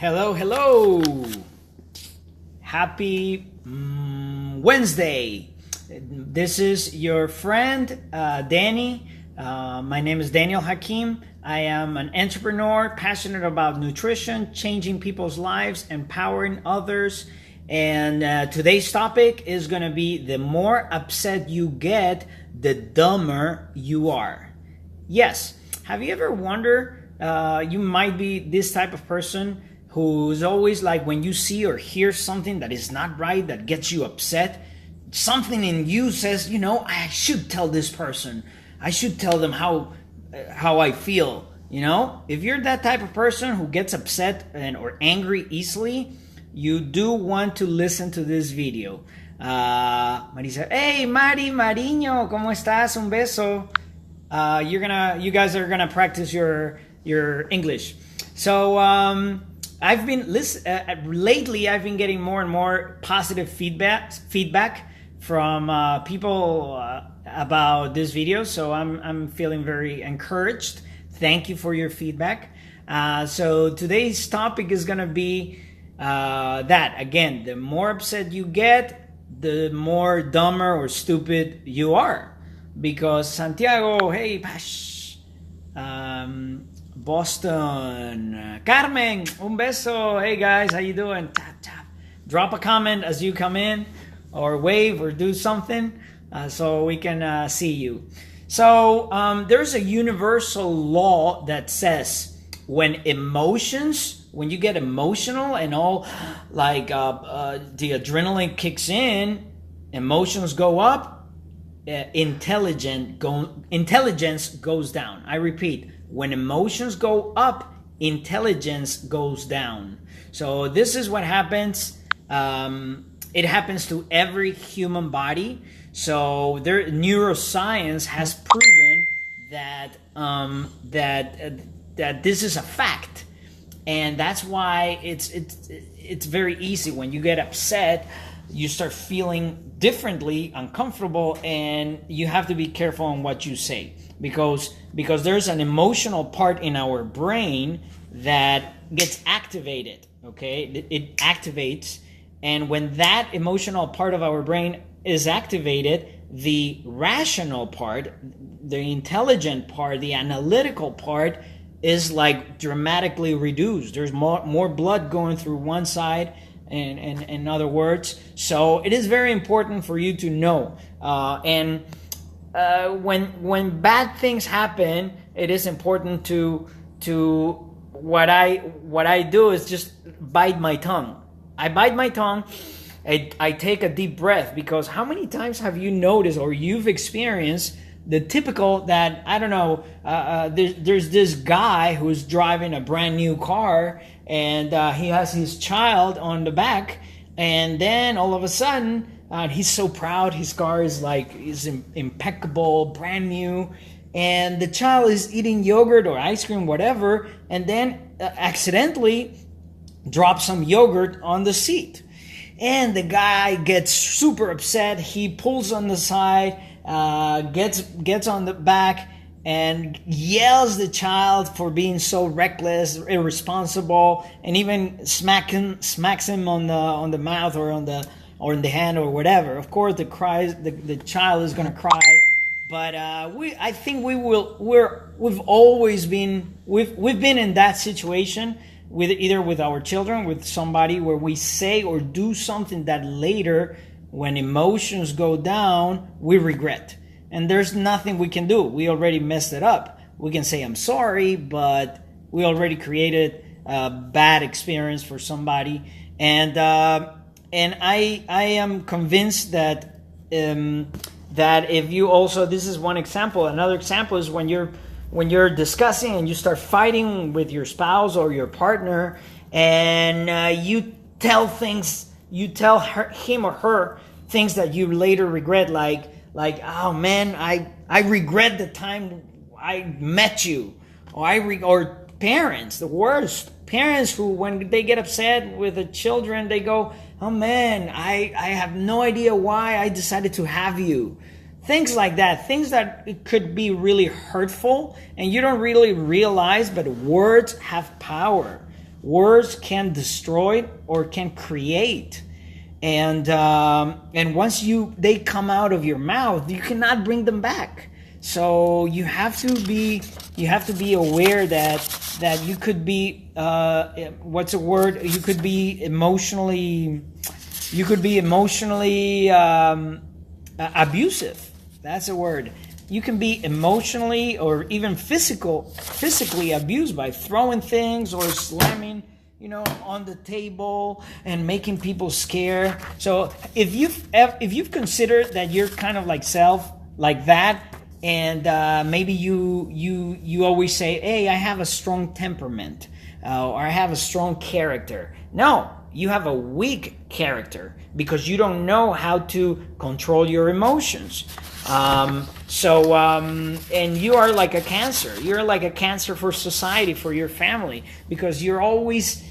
Hello, hello. Happy Wednesday. This is your friend, Danny. My name is Daniel Hakim. I am an entrepreneur, passionate about nutrition, changing people's lives, empowering others. And today's topic is going to be the more upset you get, the dumber you are. Yes. Have you ever wondered, you might be this type of person who's always like, when you see or hear something that is not right, that gets you upset, something in you says, I should tell this person. I should tell them how I feel. If you're that type of person who gets upset or angry easily, you do want to listen to this video. Marisa, hey, Mari Mariño, ¿cómo estás? Un beso. You guys are gonna practice your English. So lately I've been getting more and more positive feedback from people about this video. So I'm feeling very encouraged. Thank you for your feedback. So today's topic is gonna be that again. The more upset you get, the more dumber or stupid you are. Because Santiago, hey, Boston, Carmen, un beso, hey guys, how you doing? Tap, tap. Drop a comment as you come in, or wave, or do something, so we can see you. So there's a universal law that says when you get emotional and all, like the adrenaline kicks in, emotions go up, intelligence goes down. I repeat, when emotions go up, intelligence goes down. So this is what happens. It happens to every human body. So neuroscience has proven that that this is a fact, and that's why it's very easy when you get upset. You start feeling differently, uncomfortable, and you have to be careful on what you say because there's an emotional part in our brain that gets activated. Okay, it activates, and when that emotional part of our brain is activated, the rational part, the intelligent part, the analytical part is like dramatically reduced. There's more blood going through one side. In other words, so it is very important for you to know. When bad things happen, it is important to what I do is just bite my tongue. I bite my tongue. I take a deep breath, because how many times have you noticed or you've experienced the typical that, I don't know, there's this guy who's driving a brand new car, and he has his child on the back, and then all of a sudden he's so proud. His car is impeccable, brand new, and the child is eating yogurt or ice cream, whatever, and then accidentally drops some yogurt on the seat, and the guy gets super upset. He pulls on the side, gets on the back, and yells the child for being so reckless, irresponsible, and even smacks him on the mouth or in the hand or whatever. Of course, the child is gonna cry, but I think we've always been we've been in that situation with either with our children, with somebody, where we say or do something that later, when emotions go down, we regret. And there's nothing we can do. We already messed it up. We can say, I'm sorry, but we already created a bad experience for somebody. And I am convinced that if you also, this is one example. Another example is when you're discussing and you start fighting with your spouse or your partner, and you tell him or her things that you later regret, like, oh man, I regret the time I met you, or parents, the worst parents, who when they get upset with the children, they go, oh man, I have no idea why I decided to have you. Things like that, things that could be really hurtful and you don't really realize, but words have power. Words can destroy or can create. And once they come out of your mouth, you cannot bring them back. So you have to be aware that you could be what's a word? You could be emotionally abusive. That's a word. You can be emotionally or even physically abused by throwing things or slamming, on the table and making people scared. So if you've considered that you're kind of like that, and maybe you always say, hey, I have a strong temperament, or I have a strong character. No, you have a weak character because you don't know how to control your emotions. And you are like a cancer. You're like a cancer for society, for your family, because you're always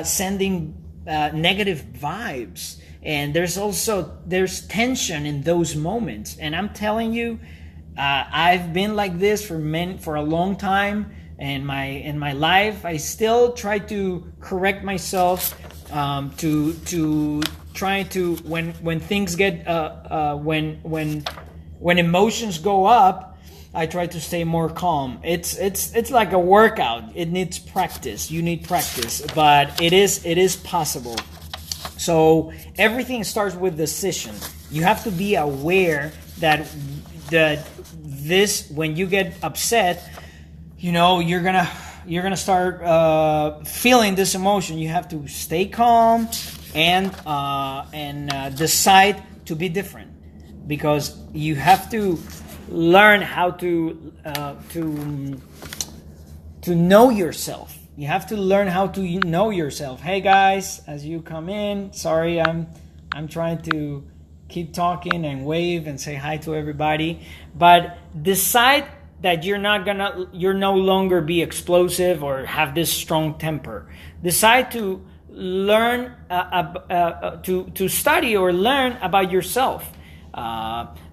sending negative vibes. And there's tension in those moments. And I'm telling you, I've been like this for a long time in my life. I still try to correct myself, to try to when things get when emotions go up, I try to stay more calm. It's like a workout. It needs practice. You need practice, but it is possible. So everything starts with decision. You have to be aware that when you get upset, you're gonna start feeling this emotion. You have to stay calm and decide to be different, because you have to learn how to know yourself. You have to learn how to know yourself. Hey guys, as you come in, sorry, I'm trying to keep talking and wave and say hi to everybody, but decide that you're no longer be explosive or have this strong temper. Decide to learn to study or learn about yourself.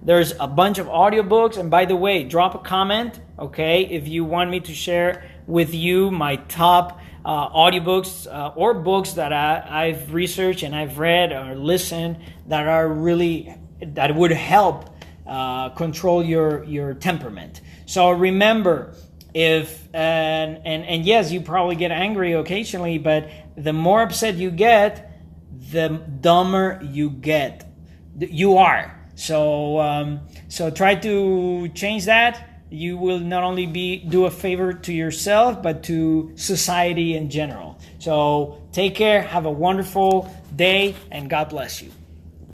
There's a bunch of audiobooks, and by the way, drop a comment, okay, if you want me to share with you my top audiobooks or books that I've researched and I've read or listened that would help control your temperament. So remember, and yes, you probably get angry occasionally, but the more upset you get, the dumber you are. So try to change that. You will not only do a favor to yourself, but to society in general. So take care, have a wonderful day, and God bless you.